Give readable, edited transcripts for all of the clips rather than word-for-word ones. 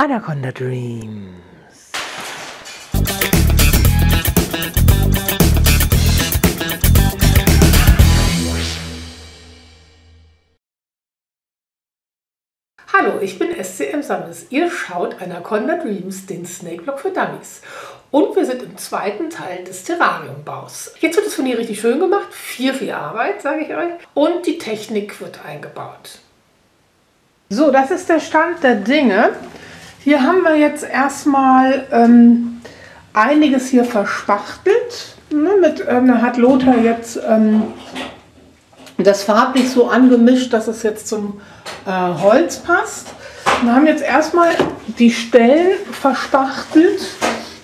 Anaconda Dreams. Hallo, ich bin SCM Sammes. Ihr schaut Anaconda Dreams, den Snake Block für Dummies. Und wir sind im zweiten Teil des Terrariumbaus. Jetzt wird es von hier richtig schön gemacht. Viel Arbeit, sage ich euch. Und die Technik wird eingebaut. So, das ist der Stand der Dinge. Hier haben wir jetzt erstmal einiges hier verspachtelt. Hat Lothar jetzt das farblich so angemischt, dass es jetzt zum Holz passt. Wir haben jetzt erstmal die Stellen verspachtelt.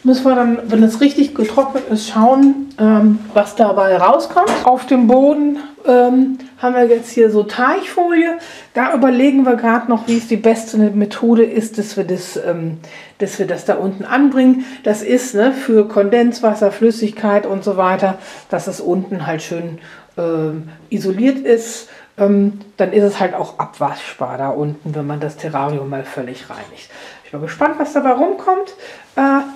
Müssen wir dann, wenn es richtig getrocknet ist, schauen, was dabei rauskommt. Auf dem Boden haben wir jetzt hier so Teichfolie. Da überlegen wir gerade noch, wie es die beste Methode ist, dass wir das da unten anbringen. Das ist für Kondenswasser, Flüssigkeit und so weiter, dass es unten halt schön isoliert ist. Dann ist es halt auch abwaschbar da unten, wenn man das Terrarium mal völlig reinigt. Ich bin gespannt, was dabei rumkommt.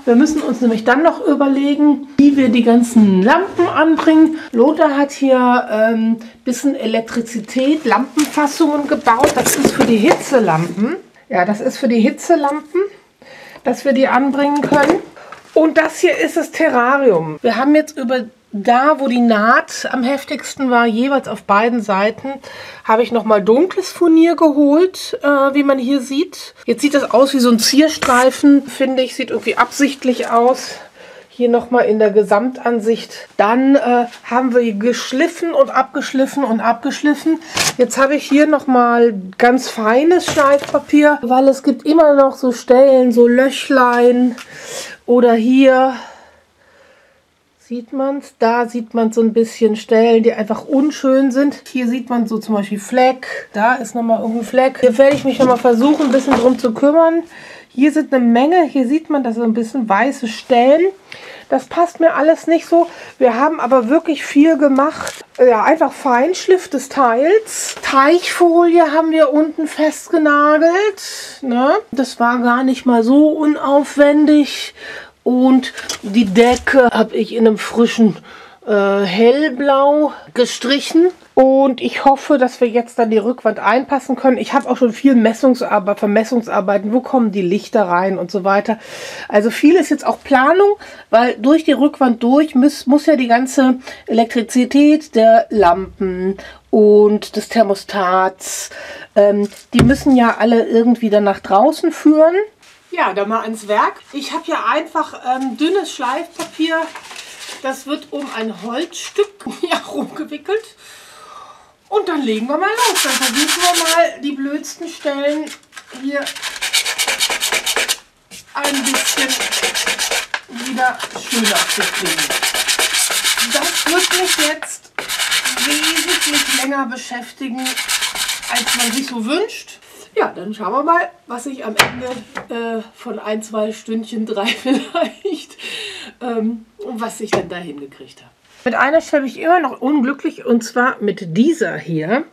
Wir müssen uns nämlich dann noch überlegen, wie wir die ganzen Lampen anbringen. Lothar hat hier ein bisschen Elektrizität, Lampenfassungen gebaut. Das ist für die Hitzelampen. Ja, das ist für die Hitzelampen, dass wir die anbringen können. Und das hier ist das Terrarium. Wir haben jetzt da, wo die Naht am heftigsten war, jeweils auf beiden Seiten, habe ich nochmal dunkles Furnier geholt, wie man hier sieht. Jetzt sieht das aus wie so ein Zierstreifen, finde ich. Sieht irgendwie absichtlich aus. Hier nochmal in der Gesamtansicht. Dann haben wir geschliffen und abgeschliffen und abgeschliffen. Jetzt habe ich hier nochmal ganz feines Schleifpapier, weil es gibt immer noch so Stellen, so Löchlein oder hier. Sieht man es? Da sieht man so ein bisschen Stellen, die einfach unschön sind. Hier sieht man so zum Beispiel Fleck. Da ist nochmal irgendein Fleck. Hier werde ich mich nochmal versuchen, ein bisschen drum zu kümmern. Hier sind eine Menge. Hier sieht man, das sind ein bisschen weiße Stellen. Das passt mir alles nicht so. Wir haben aber wirklich viel gemacht. Ja, einfach Feinschliff des Teils. Teichfolie haben wir unten festgenagelt. Das war gar nicht mal so unaufwendig. Und die Decke habe ich in einem frischen Hellblau gestrichen. Und ich hoffe, dass wir jetzt dann die Rückwand einpassen können. Ich habe auch schon viel Vermessungsarbeiten. Wo kommen die Lichter rein und so weiter. Also viel ist jetzt auch Planung, weil durch die Rückwand muss ja die ganze Elektrizität der Lampen und des Thermostats, die müssen ja alle irgendwie dann nach draußen führen. Ja, dann mal ans Werk. Ich habe hier einfach dünnes Schleifpapier. Das wird um ein Holzstück rumgewickelt. Und dann legen wir mal los. Dann versuchen wir mal die blödsten Stellen hier ein bisschen wieder schöner zu kriegen. Das wird mich jetzt wesentlich länger beschäftigen, als man sich so wünscht. Ja, dann schauen wir mal, was ich am Ende von 1, 2 Stündchen, 3 vielleicht, was ich dann da hingekriegt habe. Mit einer Stelle bin ich immer noch unglücklich, und zwar mit dieser hier.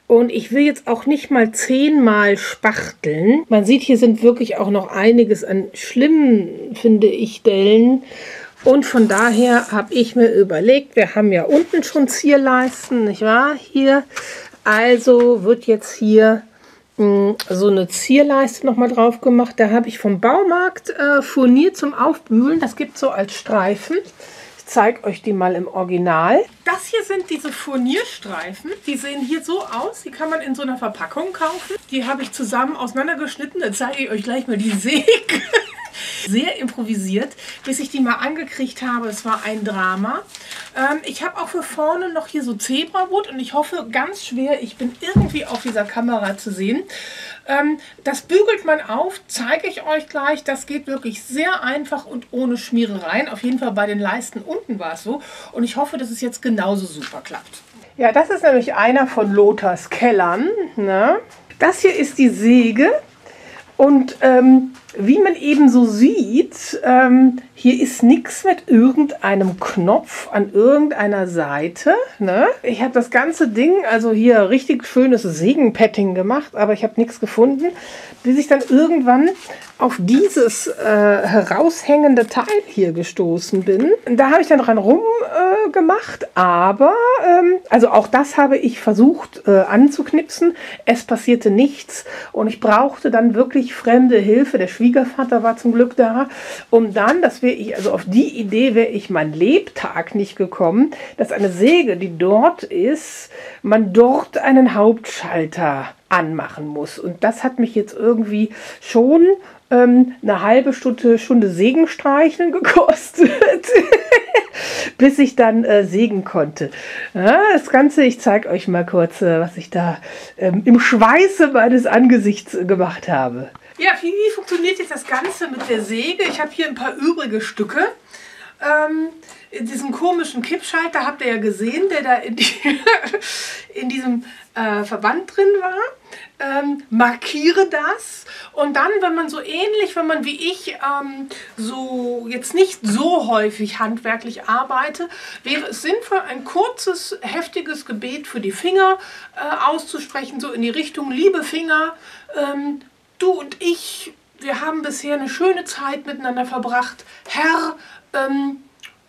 Und ich will jetzt auch nicht mal 10-mal spachteln. Man sieht, hier sind wirklich auch noch einiges an schlimmen, finde ich, Stellen. Und von daher habe ich mir überlegt, wir haben ja unten schon Zierleisten, nicht wahr? Hier, also wird jetzt hier so eine Zierleiste noch mal drauf gemacht. Da habe ich vom Baumarkt Furnier zum Aufbügeln. Das gibt es so als Streifen. Ich zeige euch die mal im Original. Das hier sind diese Furnierstreifen. Die sehen hier so aus. Die kann man in so einer Verpackung kaufen. Die habe ich zusammen auseinandergeschnitten. Dann zeige ich euch gleich mal die Säge. Sehr improvisiert, bis ich die mal angekriegt habe. Es war ein Drama. Ich habe auch für vorne noch hier so Zebrawood und ich hoffe ganz schwer, ich bin irgendwie auf dieser Kamera zu sehen. Das bügelt man auf, zeige ich euch gleich. Das geht wirklich sehr einfach und ohne Schmierereien. Auf jeden Fall bei den Leisten unten war es so. Und ich hoffe, dass es jetzt genauso super klappt. Ja, das ist nämlich einer von Lothars Kellern. Das hier ist die Säge. Und wie man eben so sieht, hier ist nichts mit irgendeinem Knopf an irgendeiner Seite. Ne? Ich habe das ganze Ding, also hier richtig schönes Sägenpadding gemacht, aber ich habe nichts gefunden, bis ich dann irgendwann auf dieses heraushängende Teil hier gestoßen bin. Da habe ich dann dran rumgemacht, aber also auch das habe ich versucht anzuknipsen. Es passierte nichts und ich brauchte dann wirklich fremde Hilfe. Der Schwiegervater war zum Glück da, um dann, also auf die Idee wäre ich mein Lebtag nicht gekommen, dass eine Säge, die dort ist, man dort einen Hauptschalter anmachen muss. Und das hat mich jetzt irgendwie schon eine halbe Stunde Sägen streicheln gekostet, bis ich dann sägen konnte. Ja, das Ganze, ich zeige euch mal kurz, was ich da im Schweiße meines Angesichts gemacht habe. Ja, wie funktioniert jetzt das Ganze mit der Säge? Ich habe hier ein paar übrige Stücke. Diesen komischen Kippschalter habt ihr ja gesehen, der da in diesem Verband drin war. Markiere das und dann, wenn man so ähnlich, wenn man wie ich so jetzt nicht so häufig handwerklich arbeite, wäre es sinnvoll, ein kurzes, heftiges Gebet für die Finger auszusprechen, so in die Richtung, liebe Finger, du und ich, wir haben bisher eine schöne Zeit miteinander verbracht. Herr,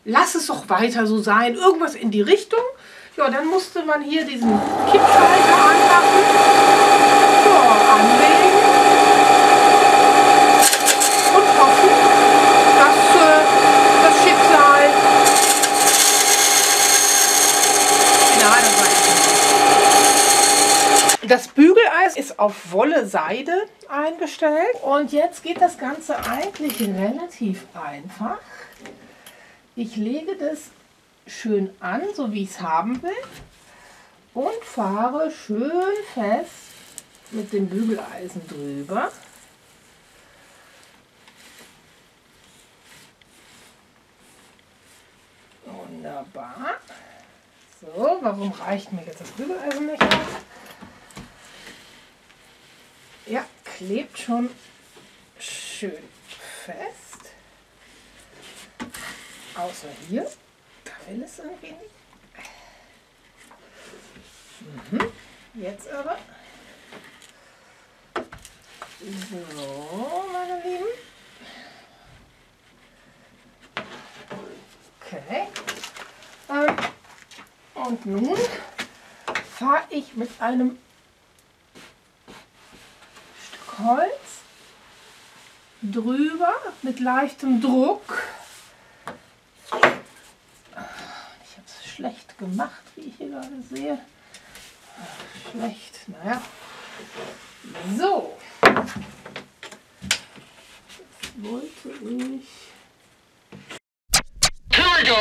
lass es doch weiter so sein. Irgendwas in die Richtung. Ja, dann musste man hier diesen Kippschalter anmachen. Ja, anlegen. Und hoffen, dass das Schicksal das Bügeleisen ist auf Wolle-Seide eingestellt. Und jetzt geht das Ganze eigentlich relativ einfach. Ich lege das schön an, so wie ich es haben will, und fahre schön fest mit dem Bügeleisen drüber. Wunderbar. So, warum reicht mir jetzt das Bügeleisen nicht aus? Ja, klebt schon schön fest. Außer hier. Da will es irgendwie nicht. Jetzt aber. So, meine Lieben. Okay. Und nun fahre ich mit einem Stück Holz drüber mit leichtem Druck. Ich habe es schlecht gemacht, wie ich hier gerade sehe. Schlecht, naja. So. Jetzt wollte ich. Here we go.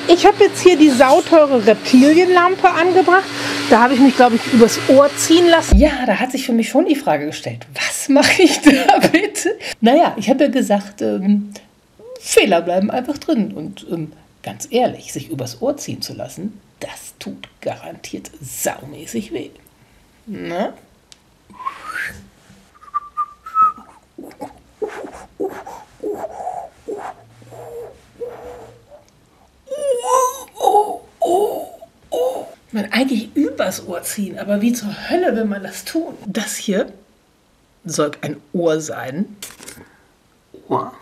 Ich habe jetzt hier die sauteure Reptilienlampe angebracht. Da habe ich mich, glaube ich, übers Ohr ziehen lassen. Ja, da hat sich für mich schon die Frage gestellt, was mache ich da bitte? Naja, ich habe ja gesagt, Fehler bleiben einfach drin. Und ganz ehrlich, sich übers Ohr ziehen zu lassen, das tut garantiert saumäßig weh. Na? Man eigentlich übers Ohr ziehen, aber wie zur Hölle will man das tun? Das hier soll ein Ohr sein. Ohr.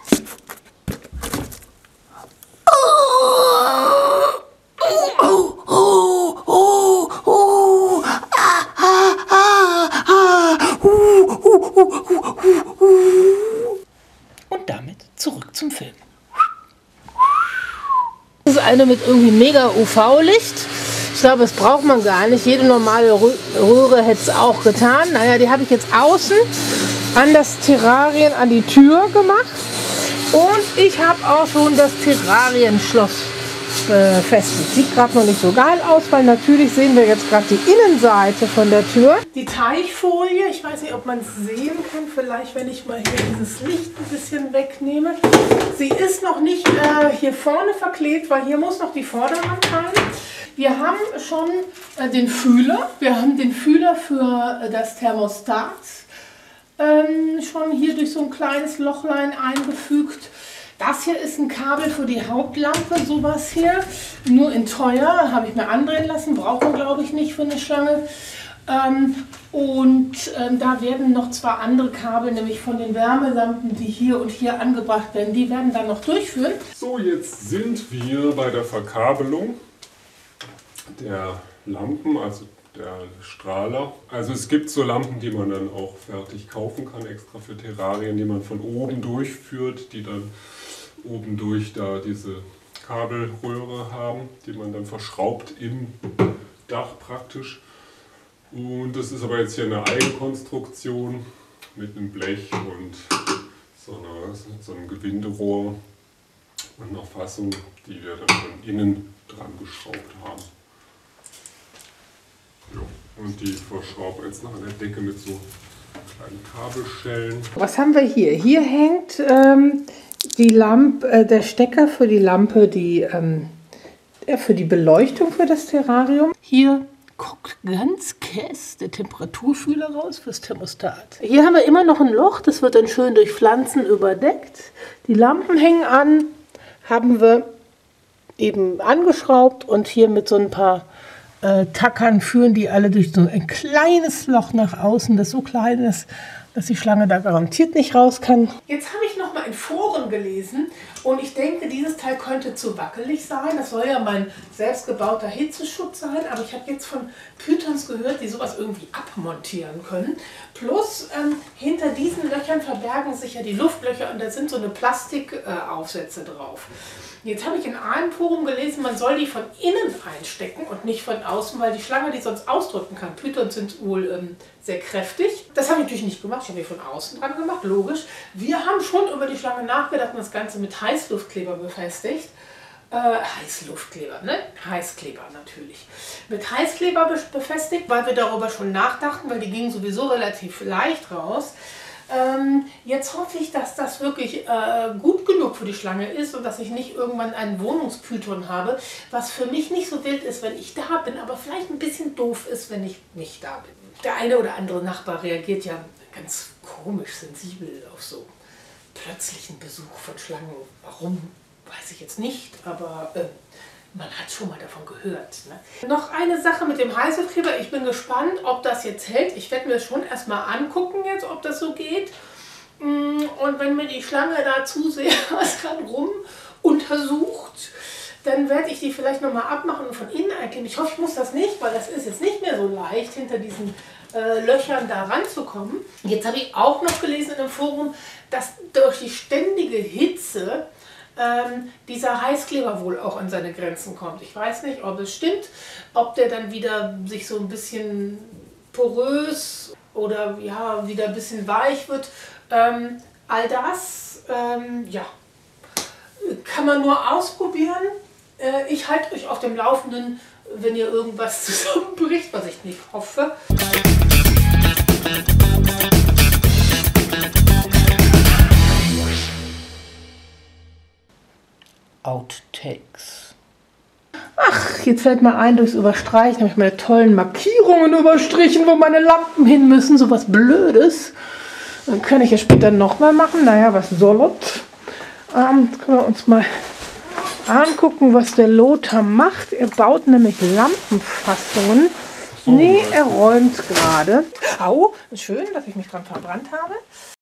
Und damit zurück zum Film. Das ist eine mit irgendwie mega UV-Licht. Ich glaube, das braucht man gar nicht. Jede normale Röhre hätte es auch getan. Naja, die habe ich jetzt außen an das Terrarien, an die Tür gemacht. Und Ich habe auch schon das Terrarienschloss befestigt. Sieht gerade noch nicht so geil aus, weil natürlich sehen wir jetzt gerade die Innenseite von der Tür. Die Teichfolie, ich weiß nicht, ob man es sehen kann, vielleicht wenn ich mal hier dieses Licht ein bisschen wegnehme. Sie ist noch nicht hier vorne verklebt, weil hier muss noch die Vorderwand rein. Wir haben schon den Fühler. Wir haben den Fühler für das Thermostat schon hier durch so ein kleines Lochlein eingefügt. Das hier ist ein Kabel für die Hauptlampe, sowas hier. Nur in teuer, habe ich mir andrehen lassen, braucht man glaube ich nicht für eine Schlange. Da werden noch zwei andere Kabel, nämlich von den Wärmelampen, die hier und hier angebracht werden, die werden dann noch durchführen. So, jetzt sind wir bei der Verkabelung der Lampen, also der Strahler. Also es gibt so Lampen, die man dann auch fertig kaufen kann, extra für Terrarien, die man von oben durchführt, die dann oben durch da diese Kabelröhre haben, die man dann verschraubt im Dach praktisch. Und das ist aber jetzt hier eine Eigenkonstruktion mit einem Blech und so einem Gewinderohr und einer Fassung, die wir dann von innen dran geschraubt haben. Ja, und die verschrauben jetzt noch an der Decke mit so kleinen Kabelschellen. Was haben wir hier? Hier hängt die Lampe, der Stecker für die Lampe, für die Beleuchtung für das Terrarium. Hier guckt ganz kess der Temperaturfühler raus fürs Thermostat. Hier haben wir immer noch ein Loch, das wird dann schön durch Pflanzen überdeckt. Die Lampen hängen an, haben wir eben angeschraubt und hier mit so ein paar Tackern führen die alle durch so ein kleines Loch nach außen, das so klein ist, dass die Schlange da garantiert nicht raus kann. Jetzt habe ich noch mal in Foren gelesen und ich denke, dieses Teil könnte zu wackelig sein. Das soll ja mein selbstgebauter Hitzeschutz sein, aber ich habe jetzt von Pythons gehört, die sowas irgendwie abmontieren können. Plus hinter diesen Löchern verbergen sich ja die Luftlöcher und da sind so eine Plastikaufsätze drauf. Jetzt habe ich in einem Forum gelesen, man soll die von innen einstecken und nicht von außen, weil die Schlange die sonst ausdrücken kann. Pythons sind wohl sehr kräftig. Das habe ich natürlich nicht gemacht, ich habe die von außen dran gemacht, logisch. Wir haben schon über die Schlange nachgedacht und das Ganze mit Heißluftkleber befestigt. Heißluftkleber, ne? Heißkleber natürlich. Mit Heißkleber befestigt, weil wir darüber schon nachdachten, weil die gingen sowieso relativ leicht raus. Jetzt hoffe ich, dass das wirklich gut genug für die Schlange ist und dass ich nicht irgendwann einen Wohnungspython habe, was für mich nicht so wild ist, wenn ich da bin, aber vielleicht ein bisschen doof ist, wenn ich nicht da bin. Der eine oder andere Nachbar reagiert ja ganz komisch, sensibel auf so plötzlichen Besuch von Schlangen. Warum, weiß ich jetzt nicht, aber man hat schon mal davon gehört. Ne? Noch eine Sache mit dem Heißluftkleber. Ich bin gespannt, ob das jetzt hält. Ich werde mir das schon erstmal angucken jetzt, ob das so geht. Und wenn mir die Schlange da zu sehr was dran rum untersucht, dann werde ich die vielleicht nochmal abmachen und von innen einkleben. Ich hoffe, ich muss das nicht, weil das ist jetzt nicht mehr so leicht, hinter diesen Löchern da ranzukommen. Jetzt habe ich auch noch gelesen in einem Forum, dass durch die ständige Hitze dieser Heißkleber wohl auch an seine Grenzen kommt. Ich weiß nicht, ob es stimmt, ob der dann wieder sich so ein bisschen porös oder ja, wieder ein bisschen weich wird. All das ja, kann man nur ausprobieren. Ich halte euch auf dem Laufenden, wenn ihr irgendwas zusammenbricht, was ich nicht hoffe. Outtakes. Ach, jetzt fällt mir ein, durchs Überstreichen habe ich meine tollen Markierungen überstrichen, wo meine Lampen hin müssen. So was Blödes. Dann kann ich ja später nochmal machen. Naja, was soll es? Jetzt können wir uns mal angucken, was der Lothar macht. Er baut nämlich Lampenfassungen. Nee, er räumt gerade. Au, schön, dass ich mich dran verbrannt habe.